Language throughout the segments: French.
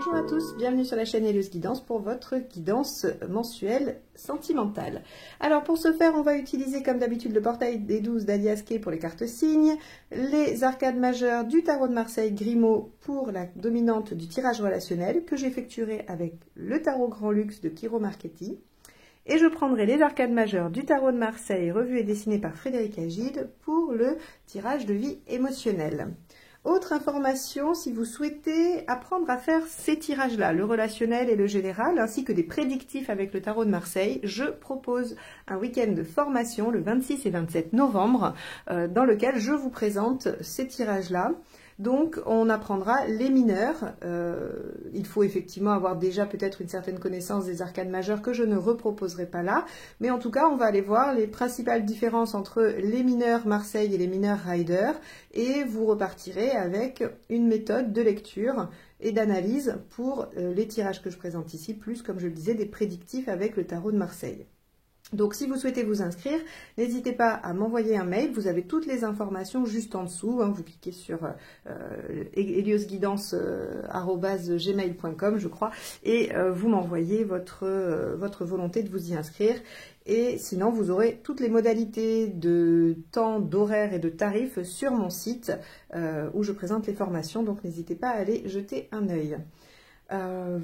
Bonjour à tous, bienvenue sur la chaîne Hello's Guidance pour votre guidance mensuelle sentimentale. Alors pour ce faire, on va utiliser comme d'habitude le portail des 12 d'Alias Kay pour les cartes signes, les arcades majeures du tarot de Marseille Grimaud pour la dominante du tirage relationnel que j'effectuerai avec le tarot Grand Luxe de Kiro Marchetti. Et je prendrai les arcades majeures du tarot de Marseille revues et dessinées par Frédéric Agide pour le tirage de vie émotionnelle. Autre information, si vous souhaitez apprendre à faire ces tirages-là, le relationnel et le général, ainsi que des prédictifs avec le tarot de Marseille, je propose un week-end de formation le 26 et 27 novembre, dans lequel je vous présente ces tirages-là. Donc, on apprendra les mineurs. Il faut effectivement avoir déjà peut-être une certaine connaissance des arcades majeures que je ne reproposerai pas là. Mais en tout cas, on va aller voir les principales différences entre les mineurs Marseille et les mineurs Rider. Et vous repartirez avec une méthode de lecture et d'analyse pour les tirages que je présente ici, plus, comme je le disais, des prédictifs avec le tarot de Marseille. Donc, si vous souhaitez vous inscrire, n'hésitez pas à m'envoyer un mail. Vous avez toutes les informations juste en dessous. Vous cliquez sur heliosguidance@gmail.com, je crois, et vous m'envoyez votre volonté de vous y inscrire. Et sinon, vous aurez toutes les modalités de temps, d'horaire et de tarifs sur mon site où je présente les formations. Donc, n'hésitez pas à aller jeter un œil.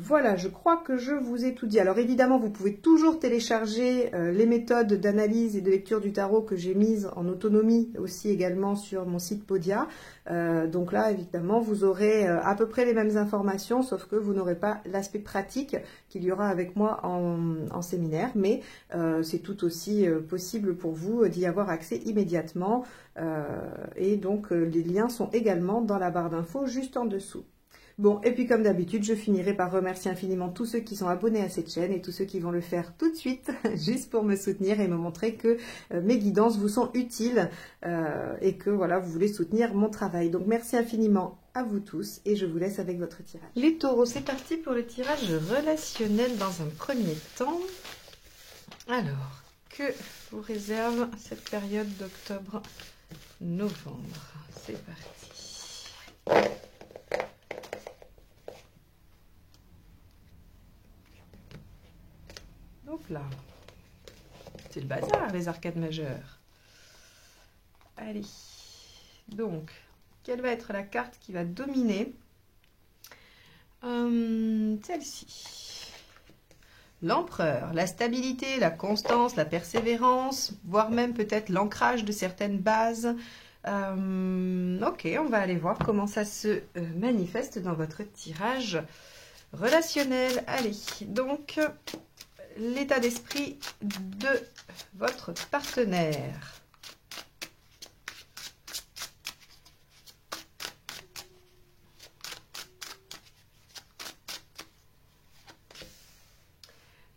Voilà, je crois que je vous ai tout dit. Alors évidemment, vous pouvez toujours télécharger les méthodes d'analyse et de lecture du tarot que j'ai mises en autonomie aussi également sur mon site Podia. Donc là, évidemment, vous aurez à peu près les mêmes informations, sauf que vous n'aurez pas l'aspect pratique qu'il y aura avec moi en séminaire. Mais c'est tout aussi possible pour vous d'y avoir accès immédiatement. Et donc, les liens sont également dans la barre d'infos juste en dessous. Bon, et puis comme d'habitude, je finirai par remercier infiniment tous ceux qui sont abonnés à cette chaîne et tous ceux qui vont le faire tout de suite, juste pour me soutenir et me montrer que mes guidances vous sont utiles et que voilà, vous voulez soutenir mon travail. Donc merci infiniment à vous tous et je vous laisse avec votre tirage. Les taureaux, c'est parti pour le tirage relationnel dans un premier temps. Alors, que vous réserve cette période d'octobre-novembre? C'est parti. Donc là, c'est le bazar, les arcades majeures. Allez, donc, quelle va être la carte qui va dominer? Celle-ci. L'empereur, la stabilité, la constance, la persévérance, voire même peut-être l'ancrage de certaines bases. Ok, on va aller voir comment ça se manifeste dans votre tirage relationnel. Allez, donc l'état d'esprit de votre partenaire.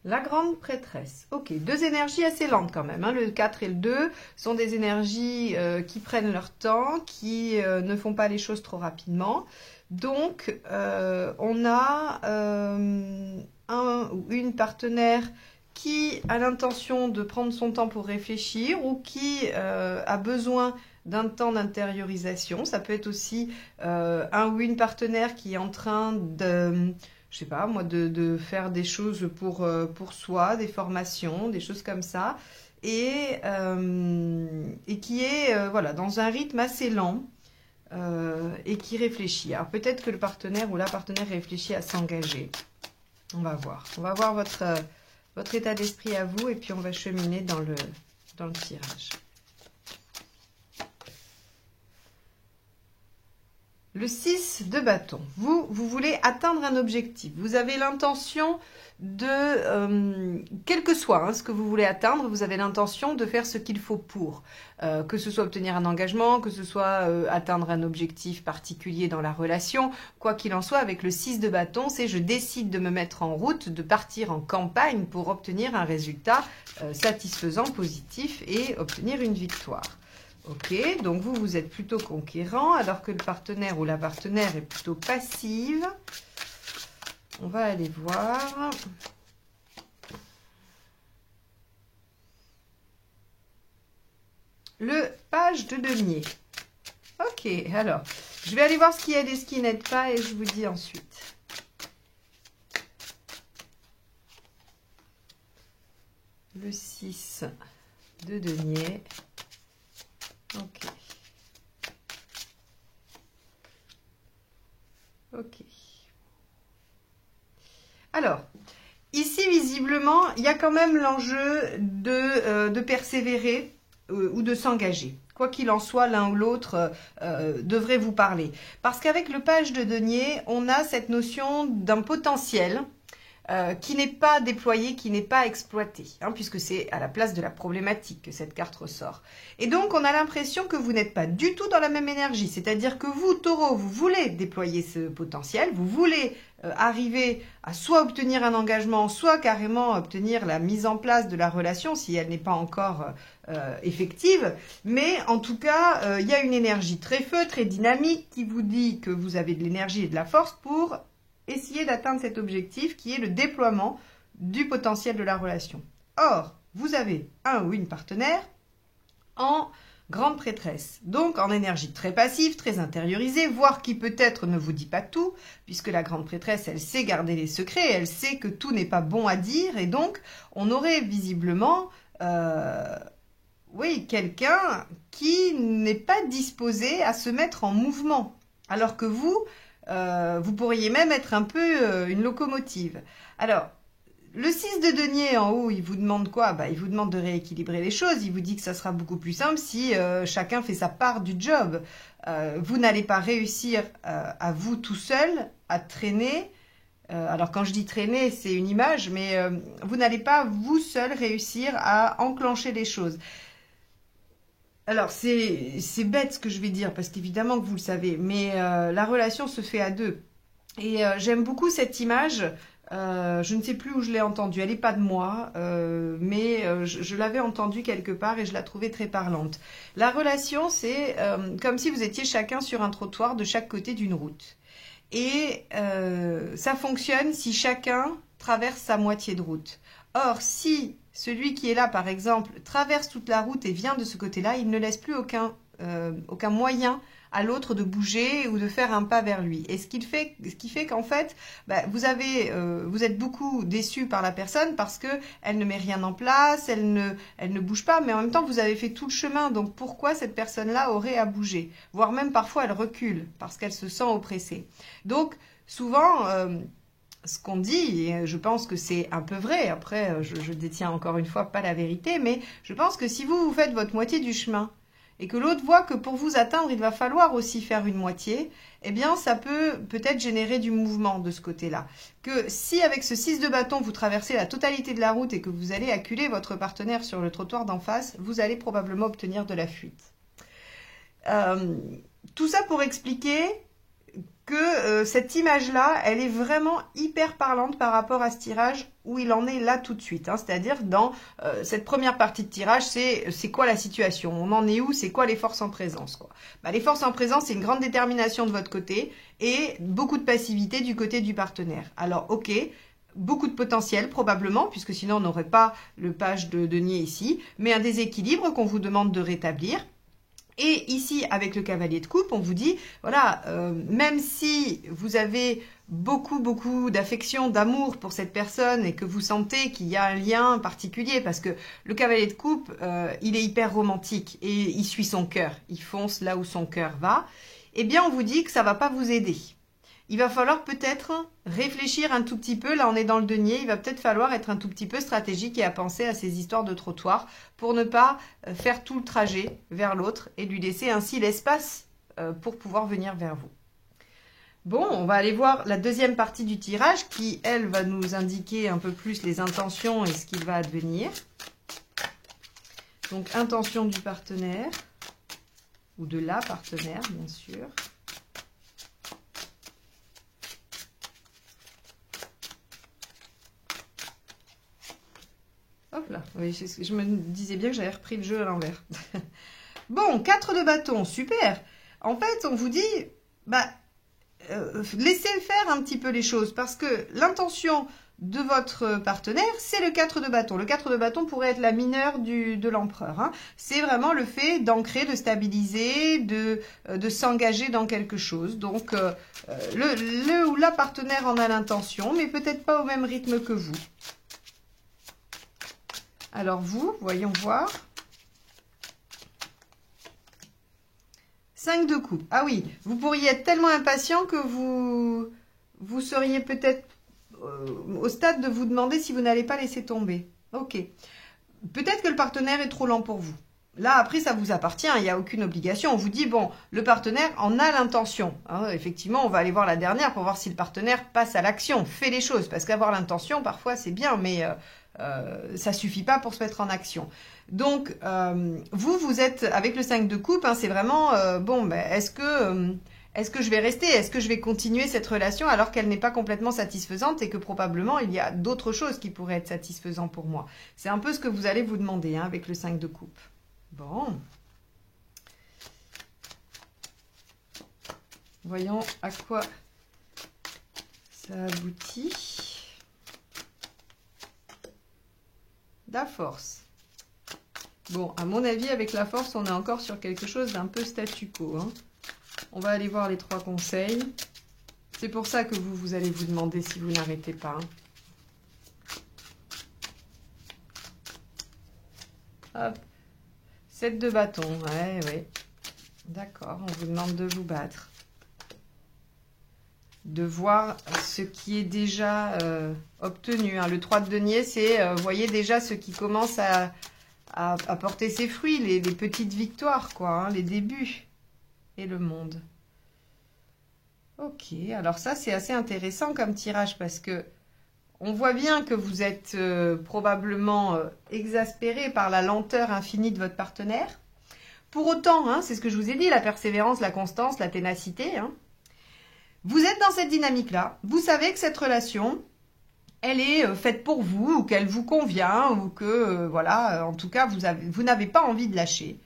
La grande prêtresse. Ok, deux énergies assez lentes quand même. Le 4 et le 2 sont des énergies qui prennent leur temps, qui ne font pas les choses trop rapidement. Donc, on a un ou une partenaire qui a l'intention de prendre son temps pour réfléchir ou qui a besoin d'un temps d'intériorisation. Ça peut être aussi un ou une partenaire qui est en train de, je sais pas moi, de faire des choses pour soi, des formations, des choses comme ça, et qui est voilà, dans un rythme assez lent. Et qui réfléchit. Alors peut-être que le partenaire ou la partenaire réfléchit à s'engager. On va voir. On va voir votre état d'esprit à vous et puis on va cheminer dans le tirage. Le 6 de bâton. Vous voulez atteindre un objectif. Vous avez l'intention de, quel que soit ce que vous voulez atteindre, vous avez l'intention de faire ce qu'il faut pour. Que ce soit obtenir un engagement, que ce soit atteindre un objectif particulier dans la relation. Quoi qu'il en soit, avec le 6 de bâton, c'est je décide de me mettre en route, de partir en campagne pour obtenir un résultat satisfaisant, positif et obtenir une victoire. Ok, donc vous êtes plutôt conquérant, alors que le partenaire ou la partenaire est plutôt passive. On va aller voir. Le page de denier. Ok, alors, je vais aller voir ce qui aide et ce qui n'aide pas et je vous dis ensuite. le 6 de denier. Ok. Ok. Alors, ici, visiblement, il y a quand même l'enjeu de persévérer ou de s'engager. Quoi qu'il en soit, l'un ou l'autre devrait vous parler. Parce qu'avec le page de denier, on a cette notion d'un potentiel qui n'est pas déployé, qui n'est pas exploité, hein, puisque c'est à la place de la problématique que cette carte ressort. Et donc, on a l'impression que vous n'êtes pas du tout dans la même énergie, c'est-à-dire que vous, Taureau, vous voulez déployer ce potentiel, vous voulez arriver à soit obtenir un engagement, soit carrément obtenir la mise en place de la relation, si elle n'est pas encore effective, mais en tout cas, il y a une énergie très feu, très dynamique, qui vous dit que vous avez de l'énergie et de la force pour essayer d'atteindre cet objectif qui est le déploiement du potentiel de la relation. Or, vous avez un ou une partenaire en grande prêtresse, donc en énergie très passive, très intériorisée, voire qui peut-être ne vous dit pas tout, puisque la grande prêtresse, elle sait garder les secrets, elle sait que tout n'est pas bon à dire, et donc on aurait visiblement oui, quelqu'un qui n'est pas disposé à se mettre en mouvement, alors que vous pourriez même être un peu une locomotive. Alors, le 6 de denier en haut, il vous demande quoi? Il vous demande de rééquilibrer les choses. Il vous dit que ça sera beaucoup plus simple si chacun fait sa part du job. Vous n'allez pas réussir à vous tout seul à traîner. Alors quand je dis traîner, c'est une image, mais vous n'allez pas vous seul réussir à enclencher les choses. Alors, c'est bête ce que je vais dire, parce qu'évidemment que vous le savez, mais la relation se fait à deux. Et j'aime beaucoup cette image, je ne sais plus où je l'ai entendue, elle n'est pas de moi, mais je l'avais entendue quelque part et je la trouvais très parlante. La relation, c'est comme si vous étiez chacun sur un trottoir de chaque côté d'une route. Et ça fonctionne si chacun traverse sa moitié de route. Or, si celui qui est là, par exemple, traverse toute la route et vient de ce côté-là, il ne laisse plus aucun moyen à l'autre de bouger ou de faire un pas vers lui. Et ce qui fait qu'en fait, vous êtes beaucoup déçu par la personne parce que elle ne met rien en place, elle ne bouge pas, mais en même temps, vous avez fait tout le chemin. Donc, pourquoi cette personne-là aurait à bouger? Voire même parfois, elle recule parce qu'elle se sent oppressée. Donc, souvent... ce qu'on dit, et je pense que c'est un peu vrai, après je détiens encore une fois pas la vérité, mais je pense que si vous faites votre moitié du chemin et que l'autre voit que pour vous atteindre, il va falloir aussi faire une moitié, eh bien ça peut peut-être générer du mouvement de ce côté-là. Que si avec ce 6 de bâton, vous traversez la totalité de la route et que vous allez acculer votre partenaire sur le trottoir d'en face, vous allez probablement obtenir de la fuite. Tout ça pour expliquer que cette image-là, elle est vraiment hyper parlante par rapport à ce tirage où il en est là tout de suite. Hein. C'est-à-dire dans cette première partie de tirage, c'est quoi la situation? On en est où? C'est quoi les forces en présence quoi? Les forces en présence, c'est une grande détermination de votre côté et beaucoup de passivité du côté du partenaire. Alors, ok, beaucoup de potentiel probablement, puisque sinon on n'aurait pas le page de denier ici, mais un déséquilibre qu'on vous demande de rétablir. Et ici, avec le cavalier de coupe, on vous dit, voilà, même si vous avez beaucoup d'affection, d'amour pour cette personne et que vous sentez qu'il y a un lien particulier, parce que le cavalier de coupe, il est hyper romantique et il suit son cœur, il fonce là où son cœur va, eh bien on vous dit que ça va pas vous aider. Il va falloir peut-être réfléchir un tout petit peu, là on est dans le denier, il va peut-être falloir être un tout petit peu stratégique et à penser à ces histoires de trottoir pour ne pas faire tout le trajet vers l'autre et lui laisser ainsi l'espace pour pouvoir venir vers vous. Bon, on va aller voir la deuxième partie du tirage qui, elle, va nous indiquer un peu plus les intentions et ce qu'il va advenir. Donc, intention du partenaire, ou de la partenaire, bien sûr. Hop là, oui, je me disais bien que j'avais repris le jeu à l'envers. Bon, 4 de bâton, super. En fait, on vous dit, laissez faire un petit peu les choses, parce que l'intention de votre partenaire, c'est le 4 de bâton. Le 4 de bâton pourrait être la mineure de l'empereur. Hein. C'est vraiment le fait d'ancrer, de stabiliser, de s'engager dans quelque chose. Donc, le ou la partenaire en a l'intention, mais peut-être pas au même rythme que vous. Alors vous, voyons voir. 5 de coupe. Ah oui, vous pourriez être tellement impatient que vous seriez peut-être au stade de vous demander si vous n'allez pas laisser tomber. Ok. Peut-être que le partenaire est trop lent pour vous. Là, après, ça vous appartient, il n'y a aucune obligation. On vous dit, bon, le partenaire en a l'intention. Hein, effectivement, on va aller voir la dernière pour voir si le partenaire passe à l'action, fait les choses. Parce qu'avoir l'intention, parfois, c'est bien, mais ça suffit pas pour se mettre en action. Donc, vous êtes, avec le 5 de coupe, hein, c'est vraiment, bon, ben, est-ce que je vais rester? Est-ce que je vais continuer cette relation alors qu'elle n'est pas complètement satisfaisante et que probablement, il y a d'autres choses qui pourraient être satisfaisantes pour moi? C'est un peu ce que vous allez vous demander hein, avec le 5 de coupe. Bon. Voyons à quoi ça aboutit. La force. Bon, à mon avis, avec la force, on est encore sur quelque chose d'un peu statu quo. Hein. On va aller voir les 3 conseils. C'est pour ça que vous allez vous demander si vous n'arrêtez pas. Hein. Hop. 7 de bâton, ouais. D'accord, on vous demande de vous battre. De voir ce qui est déjà obtenu. Hein. Le 3 de denier, c'est, vous voyez déjà ce qui commence à porter ses fruits, les petites victoires, quoi, hein, les débuts. Et le monde. Ok, alors ça, c'est assez intéressant comme tirage parce que on voit bien que vous êtes probablement exaspéré par la lenteur infinie de votre partenaire. Pour autant, hein, c'est ce que je vous ai dit, la persévérance, la constance, la ténacité. Hein. Vous êtes dans cette dynamique-là. Vous savez que cette relation, elle est faite pour vous ou qu'elle vous convient ou que, voilà, en tout cas, vous n'avez pas envie de lâcher.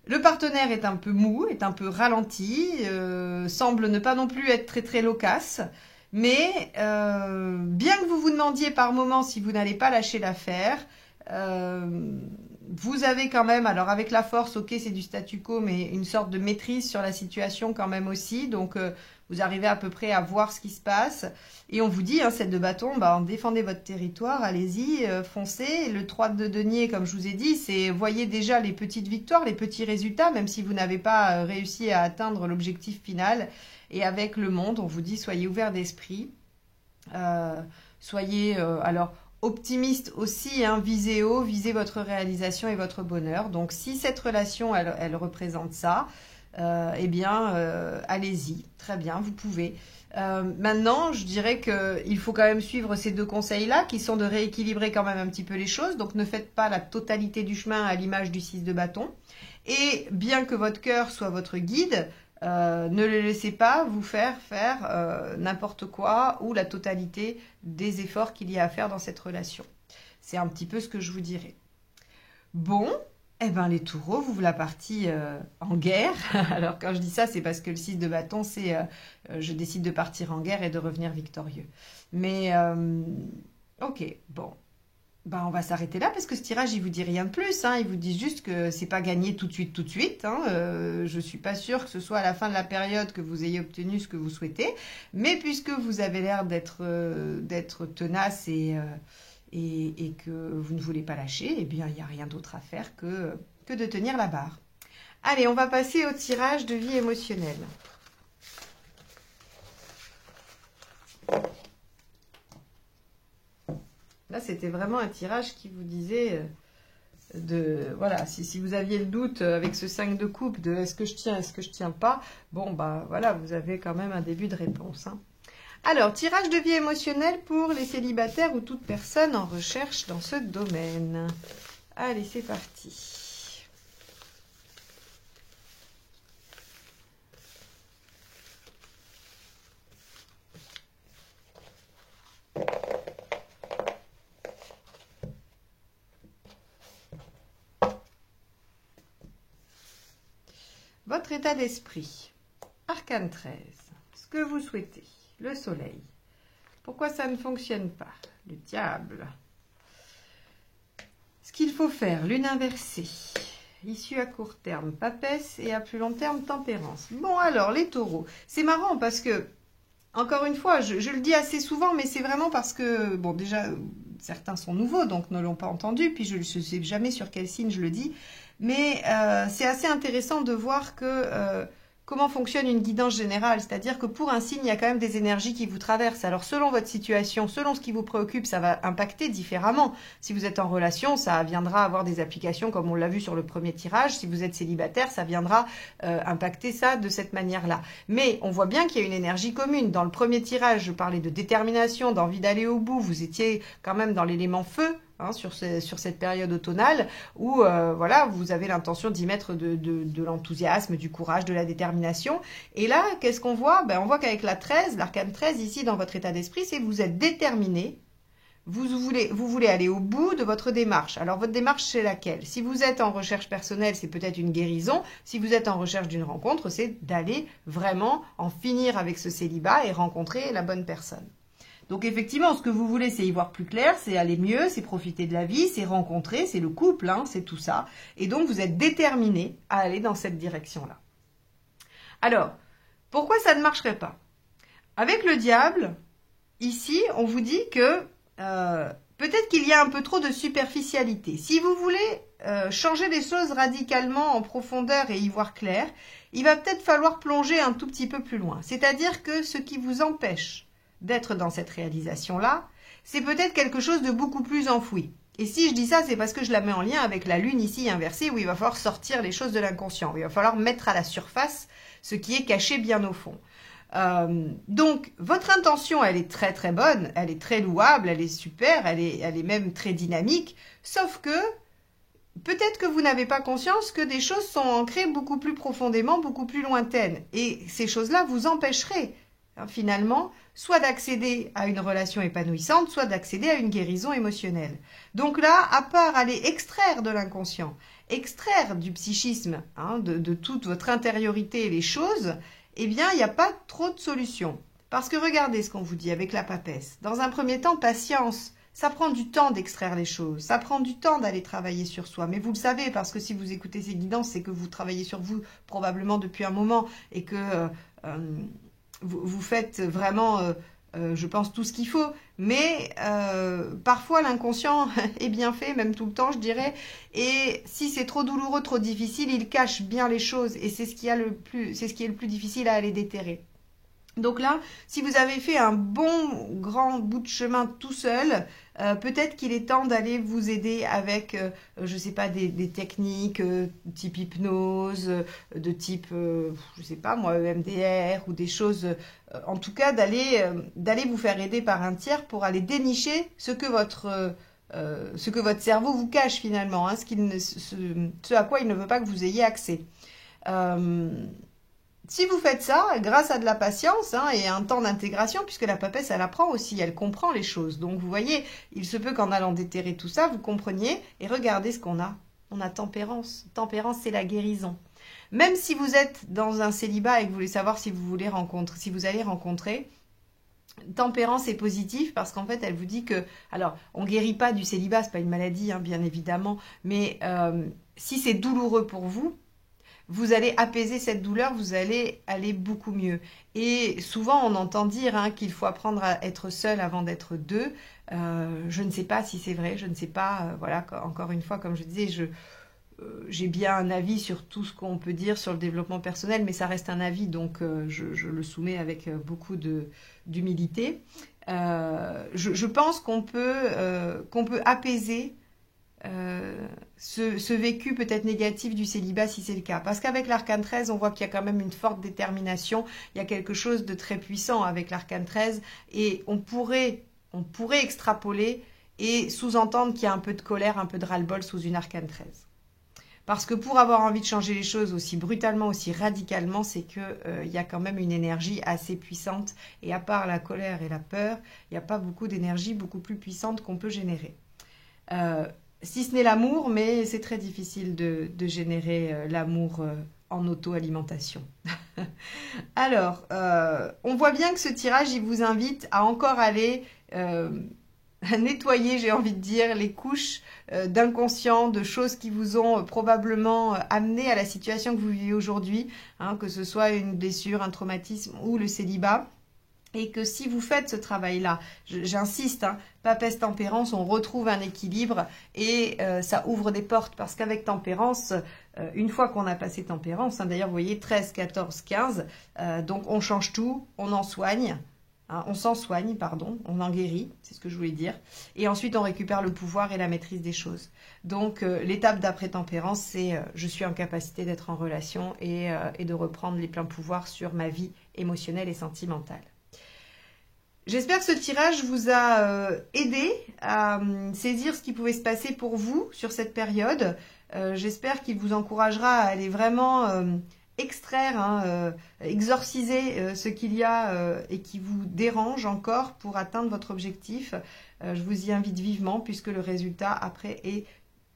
Le partenaire est un peu mou, est un peu ralenti, semble ne pas non plus être très très loquace. Mais bien que vous vous demandiez par moment si vous n'allez pas lâcher l'affaire, vous avez quand même, alors avec la force, ok c'est du statu quo, mais une sorte de maîtrise sur la situation quand même aussi. Donc vous arrivez à peu près à voir ce qui se passe. Et on vous dit, hein, 7 de bâton, bah, défendez votre territoire, allez-y, foncez. Le 3 de denier, comme je vous ai dit, c'est voyez déjà les petites victoires, les petits résultats, même si vous n'avez pas réussi à atteindre l'objectif final. Et avec le monde, on vous dit, soyez ouverts d'esprit. Soyez, alors, optimiste aussi, hein, visez haut, visez votre réalisation et votre bonheur. Donc, si cette relation, elle représente ça, eh bien, allez-y, très bien, vous pouvez. Maintenant, je dirais qu'il faut quand même suivre ces 2 conseils-là, qui sont de rééquilibrer quand même un petit peu les choses. Donc, ne faites pas la totalité du chemin à l'image du 6 de bâton. Et bien que votre cœur soit votre guide, ne le laissez pas vous faire n'importe quoi ou la totalité des efforts qu'il y a à faire dans cette relation. C'est un petit peu ce que je vous dirais. Bon, eh ben les taureaux, vous la partie en guerre. Alors quand je dis ça, c'est parce que le 6 de bâton, c'est je décide de partir en guerre et de revenir victorieux. Mais ok, bon. Ben, on va s'arrêter là parce que ce tirage, il vous dit rien de plus. Hein. Il vous dit juste que c'est pas gagné tout de suite. Hein. Je suis pas sûre que ce soit à la fin de la période que vous ayez obtenu ce que vous souhaitez. Mais puisque vous avez l'air d'être tenace et que vous ne voulez pas lâcher, eh bien, il n'y a rien d'autre à faire que de tenir la barre. Allez, on va passer au tirage de vie émotionnelle. Là, c'était vraiment un tirage qui vous disait voilà, si vous aviez le doute avec ce 5 de coupe de est-ce que je tiens pas, bon, bah voilà, vous avez quand même un début de réponse. Hein. Alors, tirage de vie émotionnelle pour les célibataires ou toute personne en recherche dans ce domaine. Allez, c'est parti. Votre état d'esprit. Arcane 13. Ce que vous souhaitez. Le soleil. Pourquoi ça ne fonctionne pas? Le diable. Ce qu'il faut faire. Lune inversée. Issue à court terme. Papesse et à plus long terme. Tempérance. Bon alors, les taureaux. C'est marrant parce que, encore une fois, je le dis assez souvent, mais c'est vraiment parce que, bon déjà, certains sont nouveaux, donc ne l'ont pas entendu, puis je ne sais jamais sur quel signe je le dis, mais c'est assez intéressant de voir que comment fonctionne une guidance générale, c'est-à-dire que pour un signe, il y a quand même des énergies qui vous traversent. Alors selon votre situation, selon ce qui vous préoccupe, ça va impacter différemment. Si vous êtes en relation, ça viendra avoir des applications comme on l'a vu sur le premier tirage. Si vous êtes célibataire, ça viendra impacter ça de cette manière-là. Mais on voit bien qu'il y a une énergie commune. Dans le premier tirage, je parlais de détermination, d'envie d'aller au bout. Vous étiez quand même dans l'élément feu. Sur cette période automnale où voilà, vous avez l'intention d'y mettre de l'enthousiasme, du courage, de la détermination. Et là, qu'est-ce qu'on voit? On voit qu'avec la 13, l'arcane 13, ici, dans votre état d'esprit, c'est que vous êtes déterminé, vous voulez aller au bout de votre démarche. Alors, votre démarche, c'est laquelle? Si vous êtes en recherche personnelle, c'est peut-être une guérison. Si vous êtes en recherche d'une rencontre, c'est d'aller vraiment en finir avec ce célibat et rencontrer la bonne personne. Donc effectivement, ce que vous voulez, c'est y voir plus clair, c'est aller mieux, c'est profiter de la vie, c'est rencontrer, c'est le couple, c'est tout ça. Et donc, vous êtes déterminé à aller dans cette direction-là. Alors, pourquoi ça ne marcherait pas? Avec le diable, ici, on vous dit que peut-être qu'il y a un peu trop de superficialité. Si vous voulez changer les choses radicalement en profondeur et y voir clair, il va peut-être falloir plonger un tout petit peu plus loin. C'est-à-dire que ce qui vous empêche d'être dans cette réalisation-là, c'est peut-être quelque chose de beaucoup plus enfoui. Et si je dis ça, c'est parce que je la mets en lien avec la lune ici inversée, où il va falloir sortir les choses de l'inconscient, où il va falloir mettre à la surface ce qui est caché bien au fond. Donc, votre intention, elle est très très bonne, elle est très louable, elle est super, elle est même très dynamique, sauf que peut-être que vous n'avez pas conscience que des choses sont ancrées beaucoup plus profondément, beaucoup plus lointaines. Et ces choses-là vous empêcheraient finalement, soit d'accéder à une relation épanouissante, soit d'accéder à une guérison émotionnelle. Donc là, à part aller extraire de l'inconscient, extraire du psychisme, de toute votre intériorité et les choses, eh bien, il n'y a pas trop de solutions. Parce que regardez ce qu'on vous dit avec la papesse. Dans un premier temps, patience. Ça prend du temps d'extraire les choses, ça prend du temps d'aller travailler sur soi. Mais vous le savez, parce que si vous écoutez ces guidances, c'est que vous travaillez sur vous probablement depuis un moment et que vous faites vraiment, je pense, tout ce qu'il faut. Mais parfois, l'inconscient est bien fait, même tout le temps, je dirais. Et si c'est trop douloureux, trop difficile, il cache bien les choses. Et c'est ce qui est le plus difficile à aller déterrer. Donc là, si vous avez fait un bon grand bout de chemin tout seul, peut-être qu'il est temps d'aller vous aider avec, je sais pas, des techniques type hypnose, de type, je sais pas moi, EMDR ou des choses, en tout cas d'aller vous faire aider par un tiers pour aller dénicher ce que votre cerveau vous cache finalement, ce à quoi il ne veut pas que vous ayez accès. Si vous faites ça, grâce à de la patience et un temps d'intégration, puisque la papesse, elle apprend aussi, elle comprend les choses. Donc, vous voyez, il se peut qu'en allant déterrer tout ça, vous compreniez et regardez ce qu'on a. On a tempérance. Tempérance, c'est la guérison. Même si vous êtes dans un célibat et que vous voulez savoir si vous allez rencontrer, tempérance est positive parce qu'en fait, elle vous dit que, alors, on guérit pas du célibat, c'est pas une maladie, bien évidemment, mais si c'est douloureux pour vous, vous allez apaiser cette douleur, vous allez aller beaucoup mieux. Et souvent, on entend dire qu'il faut apprendre à être seul avant d'être deux. Je ne sais pas si c'est vrai, je ne sais pas. Voilà, encore une fois, comme je disais, j'ai bien un avis sur tout ce qu'on peut dire sur le développement personnel, mais ça reste un avis, donc je le soumets avec beaucoup d'humilité. Je pense qu'on peut apaiser ce vécu peut-être négatif du célibat si c'est le cas. Parce qu'avec l'arcane 13, on voit qu'il y a quand même une forte détermination, il y a quelque chose de très puissant avec l'arcane 13 et on pourrait extrapoler et sous-entendre qu'il y a un peu de colère, un peu de ras-le-bol sous une arcane 13. Parce que pour avoir envie de changer les choses aussi brutalement, aussi radicalement, c'est que il y a quand même une énergie assez puissante et à part la colère et la peur, il n'y a pas beaucoup d'énergie beaucoup plus puissante qu'on peut générer. Si ce n'est l'amour, mais c'est très difficile de générer l'amour en auto-alimentation. Alors, on voit bien que ce tirage, il vous invite à encore aller nettoyer, j'ai envie de dire, les couches d'inconscient, de choses qui vous ont probablement amené à la situation que vous vivez aujourd'hui, que ce soit une blessure, un traumatisme ou le célibat. Et que si vous faites ce travail-là, j'insiste, hein, Papesse Tempérance, on retrouve un équilibre et ça ouvre des portes. Parce qu'avec Tempérance, une fois qu'on a passé Tempérance, hein, d'ailleurs vous voyez 13, 14, 15, donc on change tout, on en soigne. Hein, on s'en soigne, pardon, on en guérit, c'est ce que je voulais dire. Et ensuite, on récupère le pouvoir et la maîtrise des choses. Donc, l'étape d'après Tempérance, c'est je suis en capacité d'être en relation et de reprendre les pleins pouvoirs sur ma vie émotionnelle et sentimentale. J'espère que ce tirage vous a aidé à saisir ce qui pouvait se passer pour vous sur cette période. J'espère qu'il vous encouragera à aller vraiment extraire, hein, exorciser ce qu'il y a et qui vous dérange encore pour atteindre votre objectif. Je vous y invite vivement puisque le résultat après est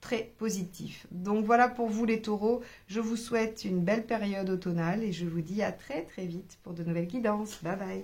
très positif. Donc voilà pour vous les taureaux. Je vous souhaite une belle période automnale et je vous dis à très très vite pour de nouvelles guidances. Bye bye.